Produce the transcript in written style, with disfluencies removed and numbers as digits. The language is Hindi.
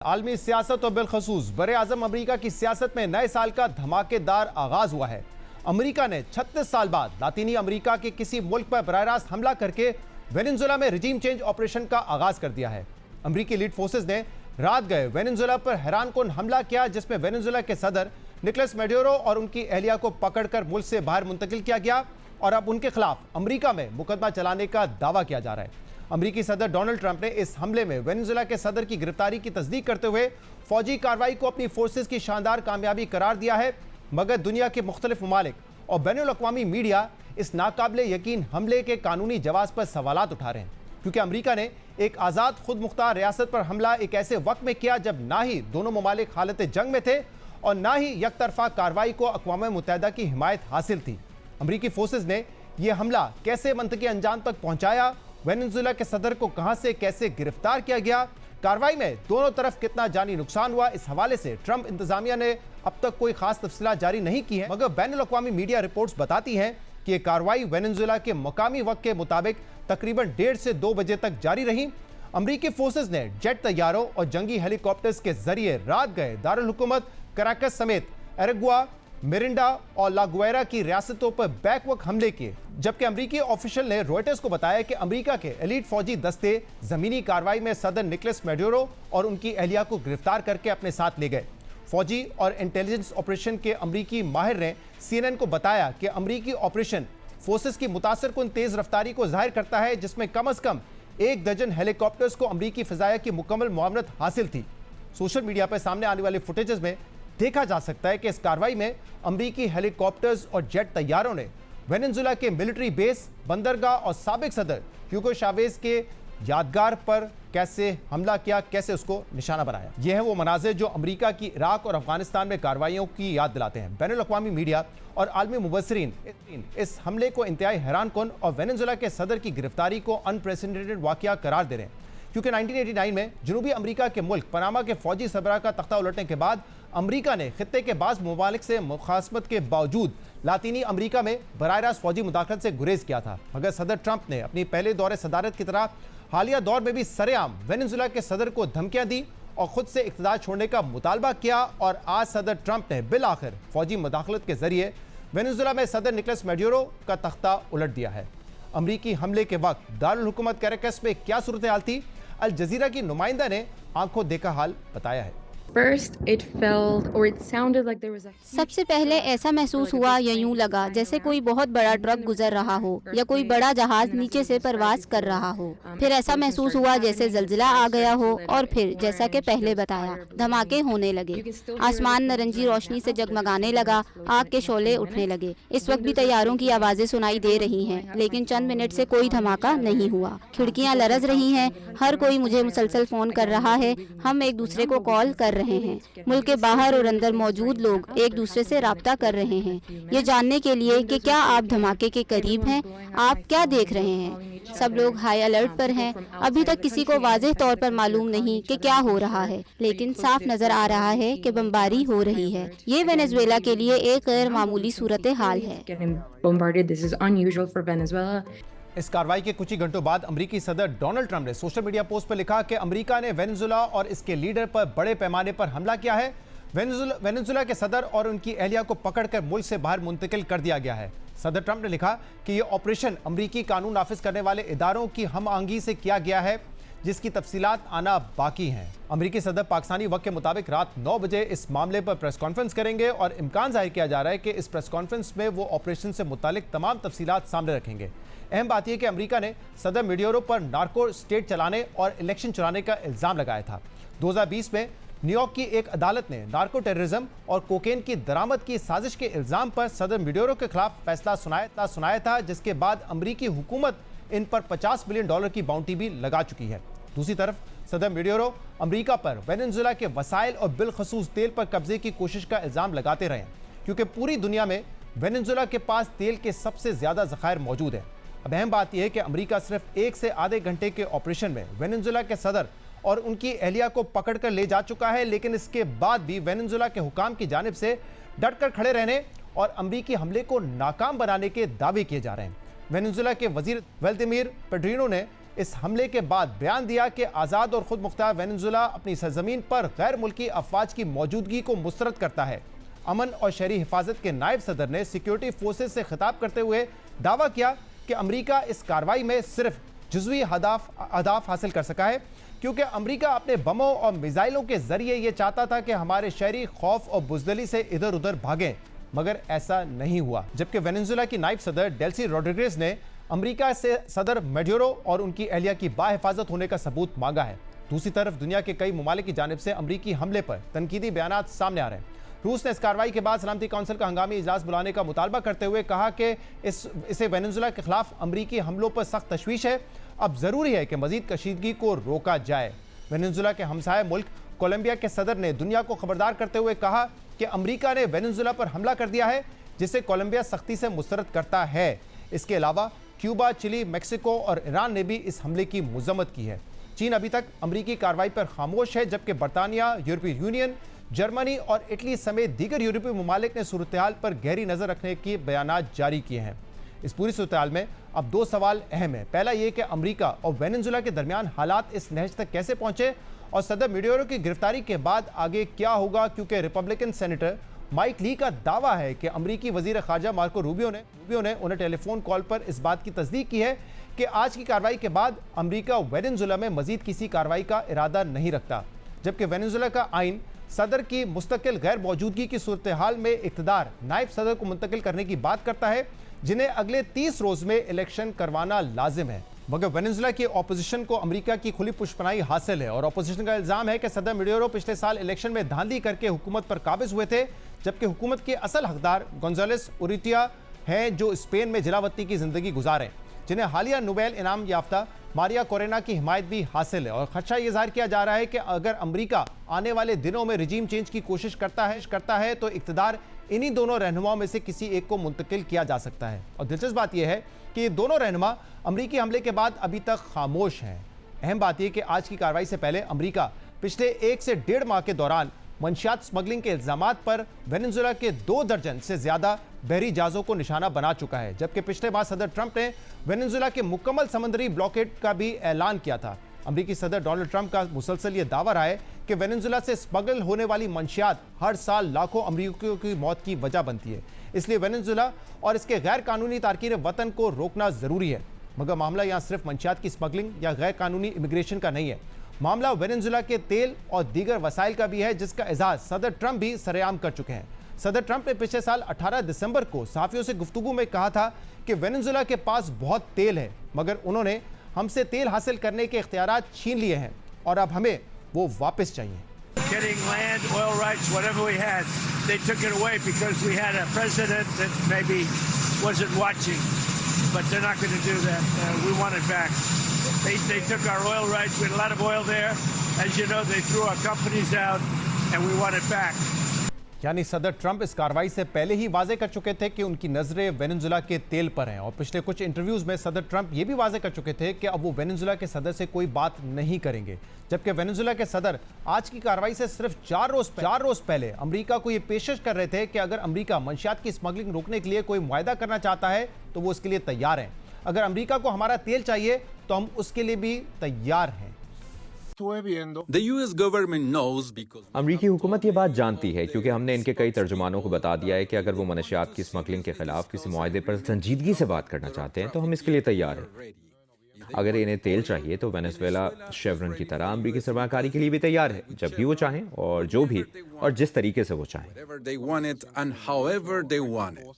आलमी सियासत और बिलखसूस बरे आजम अमरीका की सियासत में नए साल का धमाकेदार आगाज हुआ है। अमरीका ने 36 साल बाद लातीनी अमरीका के किसी मुल्क पर बराह रास्त हमला करके वेनेजुएला में रिजीम चेंज ऑपरेशन का आगाज कर दिया है। अमरीकी लीड फोर्सेस ने रात गए वेनेजुएला पर हैरानकुन हमला किया, जिसमें वेनेजुएला के सदर निकोलस मैडुरो और उनकी एहलिया को पकड़कर मुल्क से बाहर मुंतकिल किया गया और अब उनके खिलाफ अमरीका में मुकदमा चलाने का दावा किया जा रहा है। अमरीकी सदर डोनाल्ड ट्रंप ने इस हमले में वेनेजुएला के सदर की गिरफ्तारी की तस्दीक करते हुए फौजी कार्रवाई को अपनी फोर्सेस की शानदार कामयाबी करार दिया है, मगर दुनिया के मुख्तलिफ ममालिक और बैनुल-अक़वामी मीडिया इस नाकाबिले यकीन हमले के कानूनी जवाब पर सवालात उठा रहे हैं, क्योंकि अमरीका ने एक आज़ाद खुद मुख्तार रियासत पर हमला एक ऐसे वक्त में किया जब ना ही दोनों ममालिक हालत जंग में थे और ना ही यकतरफा कार्रवाई को अक़वाम मुत्तहिदा की हिमायत हासिल थी। अमरीकी फोर्सेस ने यह हमला कैसे मंतकी अंजाम तक पहुंचाया, वेनेजुएला के सदर को कहां से कैसे गिरफ्तार किया गया, कार्रवाई में दोनों तरफ कितना जानी नुकसान हुआ, इस हवाले से ट्रंप इंतजामिया ने अब तक कोई खास तफसीलात जारी नहीं की है, मगर बैनुल-अक़वामी मीडिया रिपोर्ट्स बताती हैं कि यह कार्रवाई वेनेजुएला के मकामी वक्त के मुताबिक तकरीबन 1:30 से 2 बजे तक जारी रही। अमरीकी फोर्सेस ने जेट तैयारों और जंगी हेलीकॉप्टर्स के जरिए रात गए दारुल हुकूमत कराकस समेत एरेगुआ, मिरिंडा और लागुएरा की रियासतों पर बैकवक्त हमले किए, जबकि अमरीकी ऑफिशियल ने रॉयटर्स को बताया कि अमरीका के एलीट फौजी दस्ते जमीनी कार्रवाई में सदर निकोलस मैडुरो और उनकी एहलिया को गिरफ्तार करके अपने साथ ले गए। फौजी और इंटेलिजेंस ऑपरेशन के अमरीकी माहिर ने CNN को बताया कि अमरीकी ऑपरेशन फोर्सेस की मुतासरकुन तेज रफ्तारी को जाहिर करता है, जिसमें कम अज कम 1 दर्जन हेलीकॉप्टर्स को अमरीकी फिजाया की मुकम्मल मुआवनत हासिल थी। सोशल मीडिया पर सामने आने वाले फुटेजेस में देखा जा सकता है कि इस कार्रवाई में अमरीकी हेलीकॉप्टर्स और जेट तैयारों ने वेनेजुएला के मिलिट्री बेस, बंदरगाह और साबिक सदर ह्यूगो चावेज के यादगार पर कैसे हमला किया, कैसे उसको निशाना बनाया। यह है वो मनाजिर जो अमरीका की इराक और अफगानिस्तान में कार्रवाइयों की याद दिलाते हैं। बैनुल-अक़वामी मीडिया और आलमी मुबस्सिरीन इस हमले को इंतहाई हैरानकुन और वेनेजुएला के सदर की गिरफ्तारी को अनप्रेसिडेंटेड वाक़या करार दे रहे हैं, क्योंकि 1989 में जनूबी अमरीका के मुल्क पनामा के फौजी सरबराह का तख्ता उलटने के बाद अमरीका ने खित्ते के बाज़ ममालिक से मुखासमत के बावजूद लातीनी अमरीका में बराह रास्त फौजी मुदाखलत से गुरेज किया था, मगर सदर ट्रंप ने अपनी पहले दौरे सदारत की तरह हालिया दौर में भी सरेआम वेनेजुएला के सदर को धमकियां दी और खुद से इख्तियार छोड़ने का मुतालबा किया। और आज सदर ट्रंप ने बिल आखिर फौजी मुदाखलत के जरिए वेनेजुएला में सदर निकोलस मैडुरो का तख्ता उलट दिया है। अमरीकी हमले के वक्त दारुल हुकूमत कराकस में क्या सूरत हाल थी, अल जजीरा की नुमाइंदा ने आंखों देखा हाल बताया है। सबसे पहले ऐसा महसूस हुआ या यूं लगा जैसे कोई बहुत बड़ा ट्रक गुजर रहा हो या कोई बड़ा जहाज नीचे से परवाज कर रहा हो। फिर ऐसा महसूस हुआ जैसे जलजिला आ गया हो और फिर जैसा कि पहले बताया धमाके होने लगे। आसमान नारंगी रोशनी से जगमगाने लगा, आग के शोले उठने लगे। इस वक्त भी तैयारों की आवाजें सुनाई दे रही हैं, लेकिन चंद मिनट से कोई धमाका नहीं हुआ। खिड़कियां लरज रही हैं, हर कोई मुझे मुसलसल फोन कर रहा है, हम एक दूसरे को कॉल कर रहे हैं। मुल्क के बाहर और अंदर मौजूद लोग एक दूसरे से राब्ता कर रहे हैं, ये जानने के लिए कि क्या आप धमाके के करीब हैं, आप क्या देख रहे हैं। सब लोग हाई अलर्ट पर हैं। अभी तक किसी को वाज़ेह तौर पर मालूम नहीं कि क्या हो रहा है, लेकिन साफ नजर आ रहा है कि बमबारी हो रही है। ये वेनेजुएला के लिए एक गैर मामूली सूरत हाल है। इस कार्रवाई के कुछ ही घंटों बाद अमरीकी सदर डोनाल्ड ट्रंप ने सोशल मीडिया पोस्ट पर लिखा कि अमरीका ने वेनेजुएला और इसके लीडर पर बड़े पैमाने पर हमला किया है। वेनेजुएला के सदर और उनकी एहलिया को पकड़कर मुल्क से बाहर मुंतकिल कर दिया गया है। सदर ट्रंप ने लिखा कि यह ऑपरेशन अमरीकी कानून नाफिज करने वाले इदारों की हम आहंगी से किया गया है, जिसकी तफसीलात आना बाकी हैं। अमरीकी सदर पाकिस्तानी वक्त के मुताबिक रात 9 बजे इस मामले पर प्रेस कॉन्फ्रेंस करेंगे और इम्कान जाहिर किया जा रहा है कि इस प्रेस कॉन्फ्रेंस में वो ऑपरेशन से मुतालिक तमाम तफसीलात सामने रखेंगे। अहम बात यह कि अमरीका ने सदर मैडुरो पर नार्को स्टेट चलाने और इलेक्शन चुराने का इल्ज़ाम लगाया था। 2020 में न्यूयॉर्क की एक अदालत ने नार्को टेररिज्म और कोकेन की दरामद की साजिश के इल्ज़ाम पर सदर मैडुरो के खिलाफ फैसला सुनाया था, जिसके बाद अमरीकी हुकूमत इन पर $50 बिलियन की बाउंटी भी लगा चुकी है। दूसरी तरफ सदर मैडुरो अमरीका पर वेनेजुएला के वसाइल और बिलखसूस तेल पर कब्जे की कोशिश का इल्ज़ाम लगाते रहे, क्योंकि पूरी दुनिया में वेनेजुएला के पास तेल के सबसे ज़्यादा ज़खायर मौजूद है। अब अहम बात यह है कि अमरीका सिर्फ 1 से आधे घंटे के ऑपरेशन में वेनेजुएला के सदर और उनकी एहलिया को पकड़कर ले जा चुका है, लेकिन इसके बाद भी वेनेजुएला के हुकाम की जानिब से डटकर खड़े रहने और अमरीकी हमले को नाकाम बनाने के दावे किए जा रहे हैं। वेनेजुएला के वजीर व्लादिमीर पेड्रिनो ने इस हमले के बाद बयान दिया कि आज़ाद और खुद मुख्तार वेनेजुएला अपनी सरजमीन पर गैर मुल्की अफवाज की मौजूदगी को मुस्तरद करता है। अमन और शहरी हिफाजत के नायब सदर ने सिक्योरिटी फोर्सेस से खिताब करते हुए दावा किया कि अमेरिका इस कार्रवाई में सिर्फ जुज़वी अहदाफ हासिल कर सका है, क्योंकि अमेरिका अपने बमों और मिसाइलों के जरिए यह चाहता था कि हमारे शहरी खौफ और बुज़दिली से इधर उधर भागें, मगर ऐसा नहीं हुआ। जबकि वेनेजुएला की नायब सदर डेल्सी रोड्रिगेज ने अमेरिका से सदर मैड्यूरो और उनकी अहलिया की बाहिफाजत होने का सबूत मांगा है। दूसरी तरफ दुनिया के कई ममालिक की जानिब से अमरीकी हमले पर तनकीदी बयानात सामने आ रहे हैं। रूस ने इस कार्रवाई के बाद सलामती काउंसिल का हंगामी इजलास बुलाने का मुतालबा करते हुए कहा कि इसे वेनेजुएला के खिलाफ अमरीकी हमलों पर सख्त तशवीश है। अब जरूरी है कि मजीद कशीदगी को रोका जाए। वेनेजुएला के हमसाय मुल्क कोलंबिया के सदर ने दुनिया को खबरदार करते हुए कहा कि अमरीका ने वेनेजुएला पर हमला कर दिया है, जिसे कोलंबिया सख्ती से मुस्तरद करता है। इसके अलावा क्यूबा, चिली, मेक्सिको और ईरान ने भी इस हमले की मजम्मत की है। चीन अभी तक अमरीकी कार्रवाई पर खामोश है, जबकि बरतानिया, यूरोपीय यूनियन, जर्मनी और इटली समेत दीगर यूरोपीय ममालिक ने सूरत-ए-हाल पर गहरी नज़र रखने के बयानात जारी किए हैं। इस पूरी सूरत-ए-हाल में अब दो सवाल अहम है। पहला ये कि अमरीका और वेनेजुएला के दरमियान हालात इस नहज तक कैसे पहुंचे और सदर मैड्यूरो की गिरफ्तारी के बाद आगे क्या होगा, क्योंकि रिपब्लिकन सेनेटर माइक ली का दावा है कि अमरीकी वजीर खारजा मार्को रूबियो ने उन्हें टेलीफोन कॉल पर इस बात की तस्दीक की है कि आज की कार्रवाई के बाद अमरीका वेनेजुएला में मजीद किसी कार्रवाई का इरादा नहीं रखता। जबकि वेनेजुएला का आइन सदर की मुस्तकिल गैर मौजूदगी की सूरत-ए-हाल में इक़्तिदार नायब सदर को मुंतकिल करने की बात करता है, जिन्हें अगले 30 रोज में इलेक्शन करवाना लाजिम है। मगर वेनेजुएला की ऑपोजिशन को अमेरिका की खुली पुष्पनाई हासिल है और ऑपोजिशन का इल्जाम है कि सदर मैड्यूरो पिछले साल इलेक्शन में धांधली करके हुकूमत पर काबिज हुए थे, जबकि हुकूमत के असल हकदार गोंजालेस उरिटिया हैं, जो स्पेन में जिलावतनी की जिंदगी गुजारें, जिन्हें हालिया नोबेल इनाम याफ्ता मारिया कोरेना की हिमायत भी हासिल है। और खदशा ये जाहिर किया जा रहा है कि अगर अमेरिका आने वाले दिनों में रिजीम चेंज की कोशिश करता है तो इक़्तिदार इन्हीं दोनों रहनुमाओं में से किसी एक को मुंतकिल किया जा सकता है। और दिलचस्प बात यह है कि ये दोनों रहनुमा अमरीकी हमले के बाद अभी तक खामोश हैं। अहम बात यह कि आज की कार्रवाई से पहले अमरीका पिछले 1 से 1.5 माह के दौरान मंशियात स्मगलिंग के इल्जामात पर वेनेजुएला के 2 दर्जन से ज्यादा बहरी जहाजों को निशाना बना चुका है। जबकि पिछले माह सदर ट्रंप ने वेनेजुएला के मुकम्मल समुद्री ब्लॉकेड का भी ऐलान किया था। अमरीकी सदर डोनाल्ड ट्रंप का मुसलसल ये दावा रहा है कि वेनेजुएला से स्मगल होने वाली मंशियात हर साल लाखों अमरीकियों की मौत की वजह बनती है। इसलिए वेनेजुएला और इसके गैर कानूनी तारकीन वतन को रोकना जरूरी है। मगर मामला यहाँ सिर्फ मंशियात की स्मगलिंग या गैर कानूनी इमिग्रेशन का नहीं है। मामला वेनेजुएला के तेल और दीगर वसाइल का भी है, जिसका इजाज़ सदर ट्रंप भी सरेआम कर चुके हैं। सदर ट्रंप ने पिछले साल 18 दिसंबर को सहाफ़ियों से गुफ्तगू में कहा था कि वेनेजुएला के पास बहुत तेल है, मगर उन्होंने हमसे तेल हासिल करने के इख्तियारात छीन लिए हैं और अब हमें वो वापस चाहिए। Getting land, oil rights, whatever we had, they took it away because we had a president that maybe wasn't watching, but they're not going to do that. We want it back. They took our oil rights. We had a lot of oil there. As you know, they threw our companies out, and we want it back. यानी सदर ट्रंप इस कार्रवाई से पहले ही वाजे कर चुके थे कि उनकी नजरें वेनेजुएला के तेल पर हैं और पिछले कुछ इंटरव्यूज में सदर ट्रंप ये भी वाजे कर चुके थे कि अब वो वेनेजुएला के सदर से कोई बात नहीं करेंगे। जबकि वेनेजुएला के सदर आज की कार्रवाई से सिर्फ 4 रोज पहले अमेरिका को ये पेशकश कर रहे थे कि अगर अमेरिका मंशियात की स्मगलिंग रोकने के लिए कोई मुआहदा करना चाहता है तो वो उसके लिए तैयार हैं। अगर अमेरिका को हमारा तेल चाहिए तो हम उसके लिए भी तैयार हैं। The US government knows because अमरीकी हुकूमत ये बात जानती है, क्योंकि हमने इनके कई तर्जुमानों को बता दिया है कि अगर वो मनशियात की स्मगलिंग के खिलाफ किसी मुआहदे पर संजीदगी से बात करना चाहते हैं तो हम इसके लिए तैयार हैं। अगर इन्हें तेल चाहिए तो वेनेजुएला शेवरन की तरह अमरीकी सरमाकारी के लिए भी तैयार है, जब भी वो चाहें और जो भी और जिस तरीके से वो चाहें। whatever they want it and however they want it.